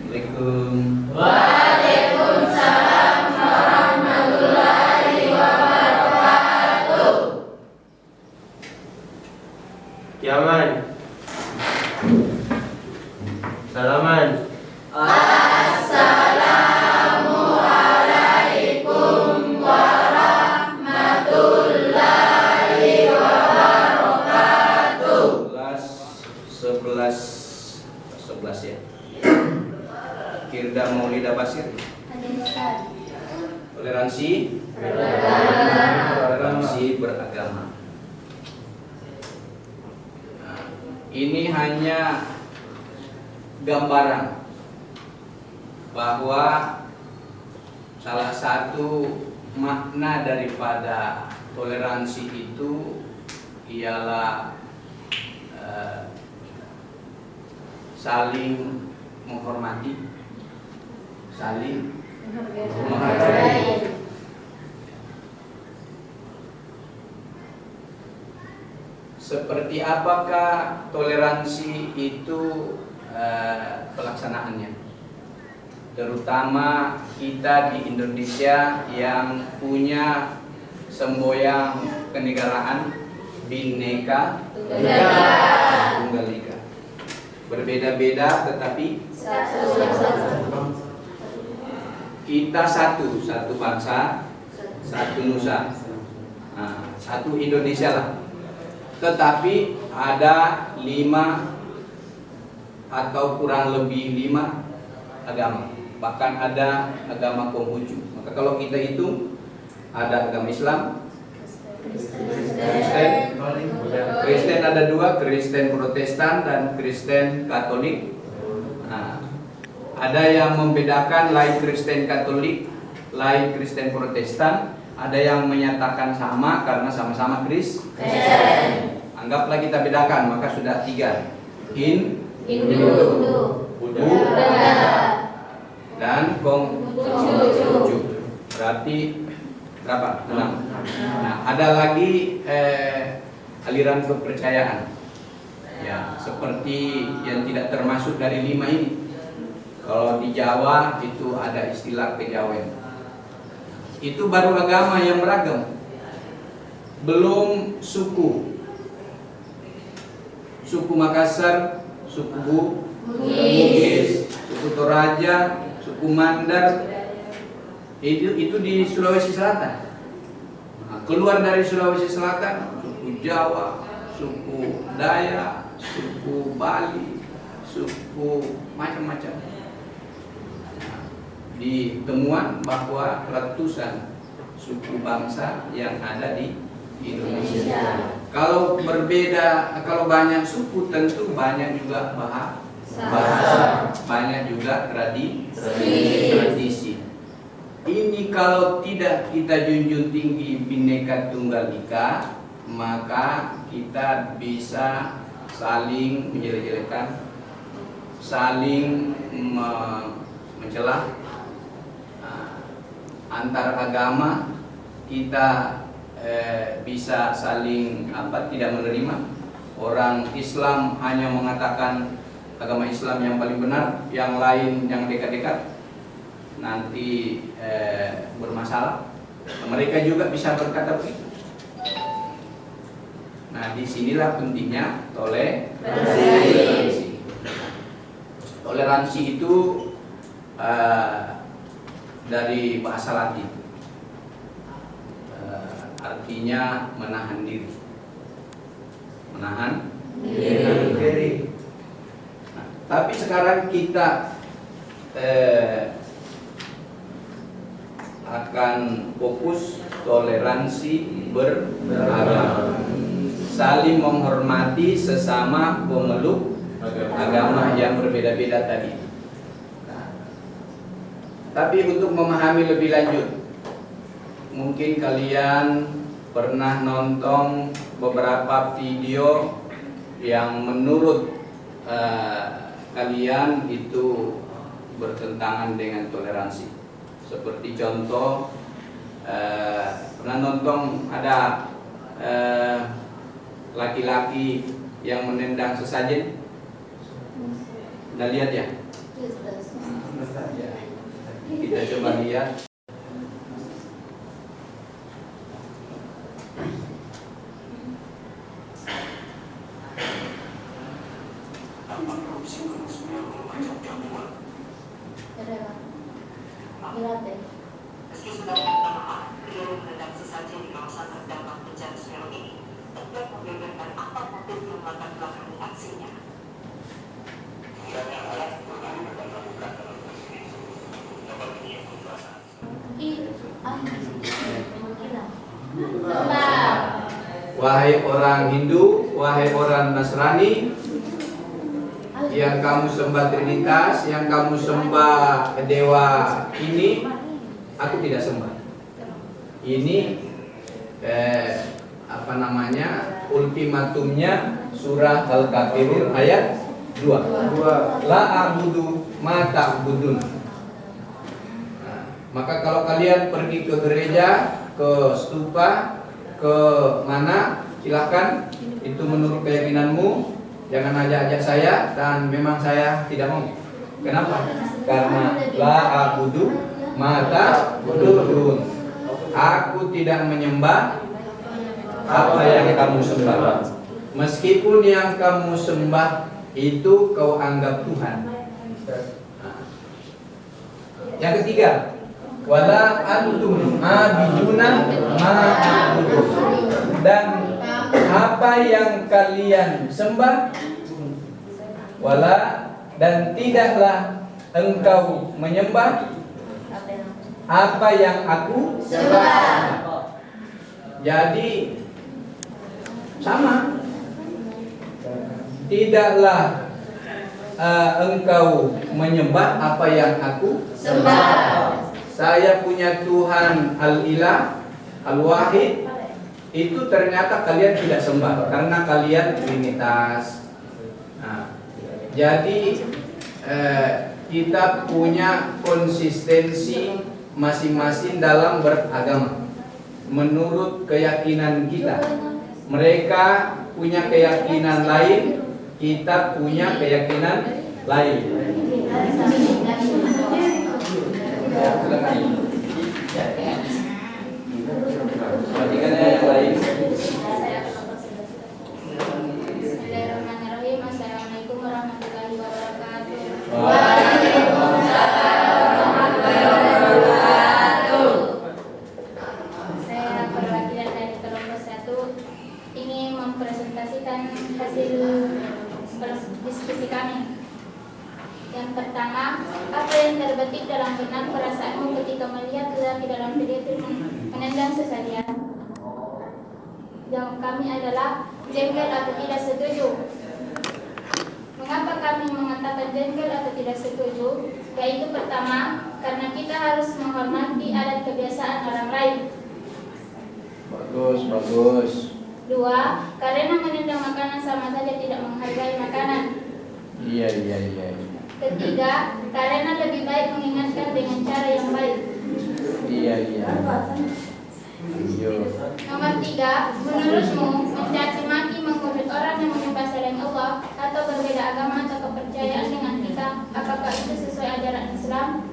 Assalamualaikum. Waalaikumsalam warahmatullahi wabarakatuh. Yaman. Salaman. Assalamualaikum warahmatullahi wabarakatuh. 11 ya. Kirda Maulida Basir. Toleransi beragama. Nah, ini hanya gambaran bahwa salah satu makna daripada toleransi itu ialah saling menghormati, saling menghargai. Seperti apakah toleransi itu pelaksanaannya? Terutama kita di Indonesia yang punya semboyan kenegaraan Bhinneka Tunggal Ika. Berbeda-beda tetapi kita satu bangsa, satu nusa, satu Indonesia lah. Tetapi ada 5 atau kurang lebih 5 agama. Bahkan ada agama Konghucu. Maka kalau kita hitung, ada agama Islam, Kristen ada 2, Kristen Protestan dan Kristen Katolik. Nah, ada yang membedakan lain Kristen Katolik, lain Kristen Protestan. Ada yang menyatakan sama karena sama-sama Kristen. Anggaplah kita bedakan, maka sudah 3. Hindu, Buddha, dan Konghucu. Berarti berapa? 6. Nah, ada lagi aliran kepercayaan, ya, seperti yang tidak termasuk dari 5 ini. Kalau di Jawa itu ada istilah kejawen. Itu baru agama yang beragam, belum suku. Suku Makassar, suku Bugis, suku Toraja, suku Mandar. Itu di Sulawesi Selatan. Nah, keluar dari Sulawesi Selatan, suku Jawa, suku Dayak, suku Bali, suku macam-macam. Nah, ditemuan bahwa ratusan suku bangsa yang ada di Indonesia. Kalau berbeda, kalau banyak suku tentu banyak juga bahasa, banyak juga tradisi. Ini kalau tidak kita junjung tinggi Bhinneka Tunggal Ika, maka kita bisa saling menjelek-jelekan, saling mencelah antar agama. Kita bisa saling tidak menerima. Orang Islam hanya mengatakan agama Islam yang paling benar, yang lain yang dekat-dekat nanti bermasalah. Mereka juga bisa berkata begitu. Nah, disinilah pentingnya toleransi. Toleransi itu dari bahasa Latin, artinya menahan diri. Menahan diri. Nah, tapi sekarang kita akan fokus toleransi beragama, saling menghormati sesama pemeluk agama yang berbeda-beda tadi. Nah, tapi untuk memahami lebih lanjut, mungkin kalian pernah nonton beberapa video yang menurut kalian itu bertentangan dengan toleransi. Seperti contoh, pernah nonton ada laki-laki yang menendang sesajen? Udah lihat ya? Kita coba lihat. Meski sudah meminta maaf, beliau mendadak sesaji di kawasan terdampak bencana Semeru ini, tetap membeberkan apa motif yang melatar belakangi aksinya. Wahai orang Hindu, wahai orang Nasrani, yang kamu sembah Trinitas, yang kamu sembah dewa ini, aku tidak sembah. Ini ultimatumnya surah Al-Kafirun ayat 2. La a'budu ma ta'budun. Nah, maka kalau kalian pergi ke gereja, ke stupa, ke mana, silahkan, itu menurut keyakinanmu. Jangan ajak-ajak saya, dan memang saya tidak mau. Kenapa? Karena la a'budu ma ta'budun. Aku tidak menyembah apa yang kamu sembah. Meskipun yang kamu sembah itu kau anggap Tuhan. Nah. Yang ketiga, wala antum abiduna ma a'budu. Dan apa yang kalian sembah, wala, dan tidaklah engkau menyembah apa yang aku sembah. Jadi sama, tidaklah engkau menyembah apa yang aku sembah. Saya punya Tuhan Al-Ilah, Al-Wahid. Itu ternyata kalian tidak sembah karena kalian Trinitas. Nah, jadi kita punya konsistensi masing-masing dalam beragama menurut keyakinan kita. Mereka punya keyakinan lain, kita punya keyakinan lain. Perhatikan yang lain. Bismillahirrahmanirrahim. Assalamualaikum warahmatullahi wabarakatuh. Waalaikumsalam warahmatullahi wabarakatuh. Saya perwakilan dari kelompok 1 ingin mempresentasikan hasil diskusi kami. Yang pertama, apa yang terbetik dalam benak perasaanmu ketika melihat lelaki dalam video itu menendang sesajian? Jawab kami adalah jengkel atau tidak setuju. Mengapa kami mengatakan jengkel atau tidak setuju? Yaitu pertama, karena kita harus menghormati adat kebiasaan orang lain. Bagus. 2, karena menendang makanan sama saja tidak menghargai makanan. Iya. Ketiga, karena lebih baik mengingatkan dengan cara yang baik. Iya. Nomor 3, menurutmu mencaci maki menghujat orang yang menyembah selain Allah atau berbeda agama atau kepercayaan dengan kita, apakah itu sesuai ajaran Islam?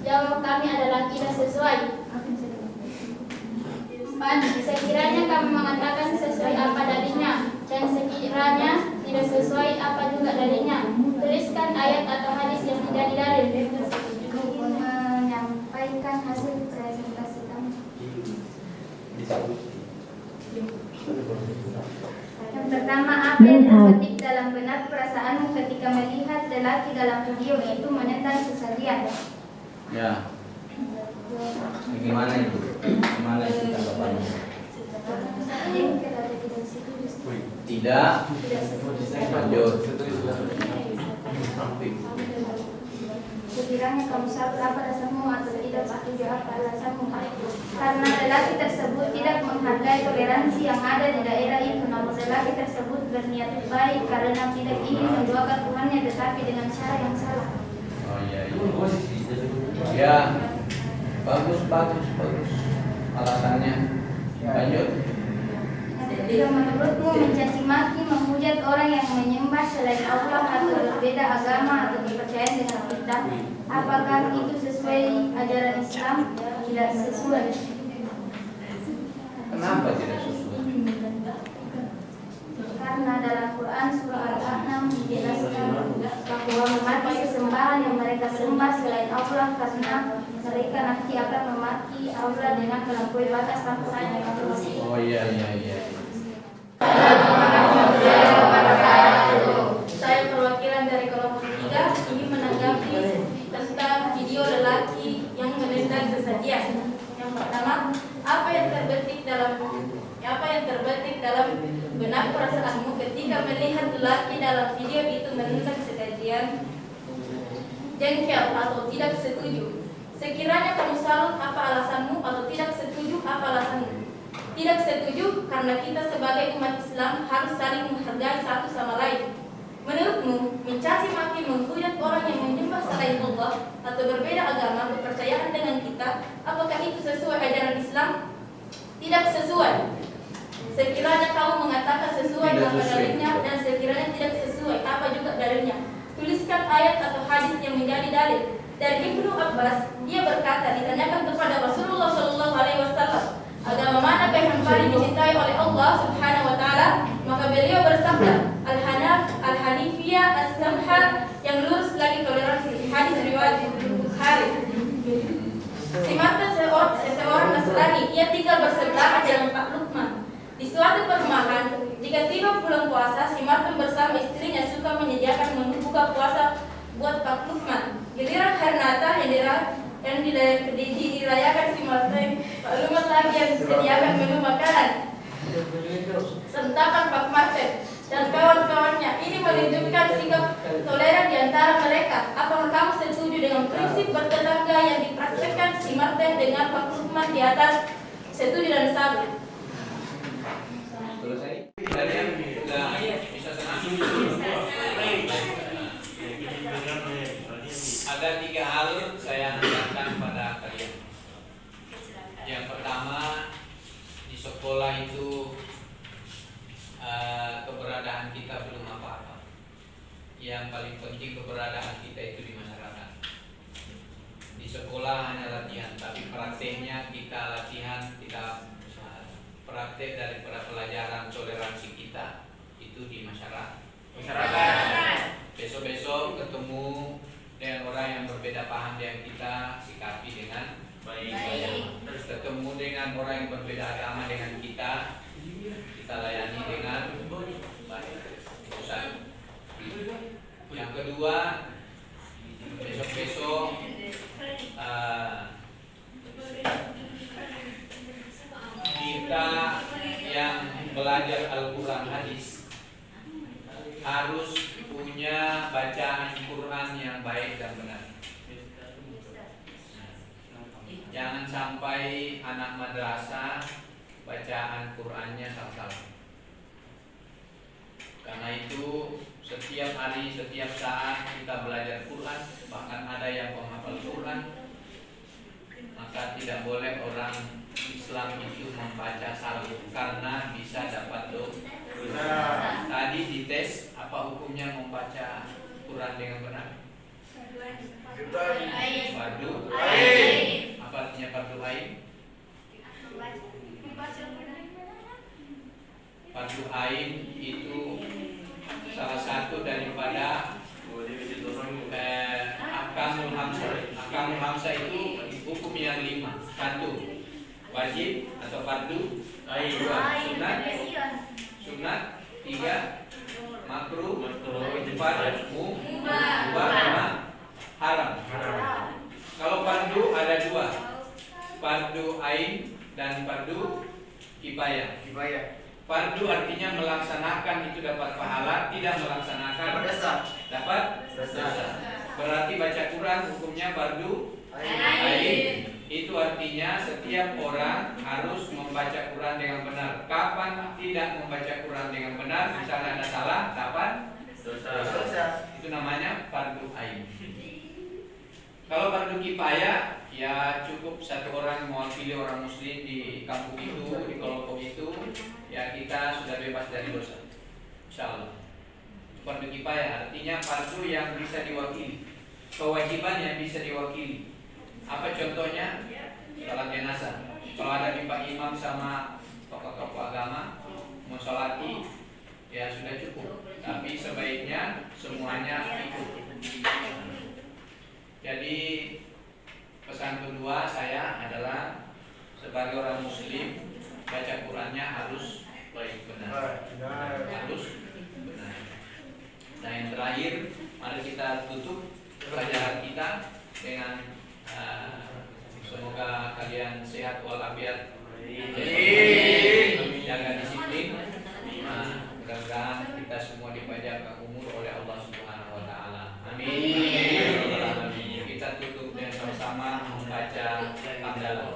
Jawab kami adalah tidak sesuai. 4, sekiranya kami mengatakan sesuai apa darinya, dan sekiranya tidak sesuai apa juga darinya, tuliskan ayat atau hadis yang menjadi dalil. Menyampaikan hasil presentasi kami. Yang pertama, apa yang terbetik dalam benak perasaanmu ketika melihat lelaki dalam video itu menendang sesajian? Ya. Gimana itu tanggapannya? Tidak. Lanjut. Sekiranya kamu salah, apa alasanmu, atau tidak setuju, apa alasanmu? Karena lelaki tersebut tidak menghargai toleransi yang ada di daerah itu, namun lelaki tersebut berniat baik karena tidak ingin mendoakan Tuhannya tetapi dengan cara yang salah. Oh iya. Ya. Bagus. Alasannya. Lanjut. Tidak, menurutmu mencaci maki menghujat orang yang menyembah selain Allah atau berbeda agama atau kepercayaan dengan kita, kita. Apakah itu sesuai ajaran Islam? Tidak sesuai. Kenapa tidak sesuai? Karena dalam Quran surah Al-An'am dijelaskan bahwa memaki sesembahan yang mereka sembah selain Allah karena mereka nanti akan memaki Allah dengan melampaui batas rampusan yang Allah. Oh iya. Saya perwakilan dari kelompok 3 ingin menanggapi tentang video lelaki yang menendang sesajian. Yang pertama, apa yang terbetik dalam benak perasaanmu ketika melihat lelaki dalam video itu menendang sesajian? Jengkel atau tidak setuju? Sekiranya kamu salut, apa alasanmu? Atau tidak setuju, apa alasanmu? Tidak setuju karena kita sebagai umat Islam harus saling menghargai satu sama lain. Menurutmu, mencaci maki menghujat orang yang menyembah selain Allah atau berbeda agama kepercayaan dengan kita, apakah itu sesuai ajaran Islam? Tidak sesuai. Sekiranya kamu mengatakan sesuai, apa dalilnya, dan sekiranya tidak sesuai, apa juga dalilnya? Tuliskan ayat atau hadis yang menjadi dalil. Dari Ibnu Abbas, dia berkata ditanyakan kepada Rasulullah SAW, agama manakah yang paling dicintai oleh Allah Subhanahu wa taala? Maka beliau bersabda, Al-Hanifiyah As-Samha, yang lurus lagi toleransi. Hadis riwayat Bukhari. Si Marta seseorang Nasrani, ia tinggal bersebelahan dengan Pak Lukman. Di suatu perumahan, jika tiba bulan puasa, si Marta bersama istrinya suka menyediakan menu buka puasa buat Pak Lukman. Giliran hari Natal yang dirayakan si Marta, Pak Lukman lagi yang disediakan menu makanan. Sentakan Pak Martin dan kawan-kawannya ini menunjukkan sikap toleran di antara mereka. Apakah kamu setuju dengan prinsip bertetangga yang dipraktekkan si Martin dengan Pak Lukman di atas? Setuju dan salut. Selesai. Kalian bisa tenang. Ada 3 hal saya ajarkan pada kalian. Yang pertama, di sekolah itu keberadaan kita belum apa-apa. Yang paling penting keberadaan kita itu di masyarakat. Di sekolah hanya latihan, tapi prakteknya kita latihan, kita praktek daripada pelajaran toleransi kita itu di masyarakat. Besok-besok ketemu dengan orang yang berbeda paham dengan kita, sikapi dengan baik. Terus ketemu dengan orang yang berbeda agama dengan kita layani dengan baik. Yang kedua, besok-besok kita yang belajar Al-Quran hadis harus punya bacaan Quran yang baik dan benar. Jangan sampai anak madrasah bacaan Qurannya salah-salah. Karena itu setiap hari, setiap saat kita belajar Quran, bahkan ada yang menghafal Quran, maka tidak boleh orang Islam itu membaca salah karena bisa dapat dosa. Tadi dites apa hukumnya membaca Quran dengan benar? Fardu ain. Apa artinya fardu ain? Fardu ain itu salah satu daripada Ahkamul Hamsah. Ahkamul Hamsah itu hukum yang 5. 1. Wajib atau fardu ain. 2. Sunat. 3. Makruh. 4. Mubah. 5. Haram. Kalau fardu ada 2. Fardu ain dan fardu kifayah. Fardu artinya melaksanakan itu dapat pahala, tidak melaksanakan dapat dosa. Berarti baca Quran hukumnya fardu ain. Itu artinya setiap orang harus membaca Quran dengan benar. Kapan tidak membaca Quran dengan benar, misalnya ada salah, dapat dosa. Itu namanya fardu ain. Kalau fardu kifayah, ya cukup satu orang mewakili orang muslim di kampung itu, di kelompok itu, ya kita sudah bebas dari dosa, insyaallah. Fardu kifayah artinya fardu yang bisa diwakili. kewajibannya bisa diwakili. Apa contohnya? Salat jenazah. Kalau ada pimpin imam sama tokoh-tokoh agama mensolati, ya sudah cukup. Tapi sebaiknya semuanya ikut. Jadi pesan kedua saya adalah sebagai orang Muslim, baca Qurannya harus baik benar. Harus benar. Nah yang terakhir, mari kita tutup pelajaran kita dengan semoga kalian sehat walafiat, jaga disiplin. Mudah-mudahan kita semua dipanjangkan umur oleh Allah Subhanahu wa taala. Amin. Kita tutup dengan sama-sama membaca hamdalah.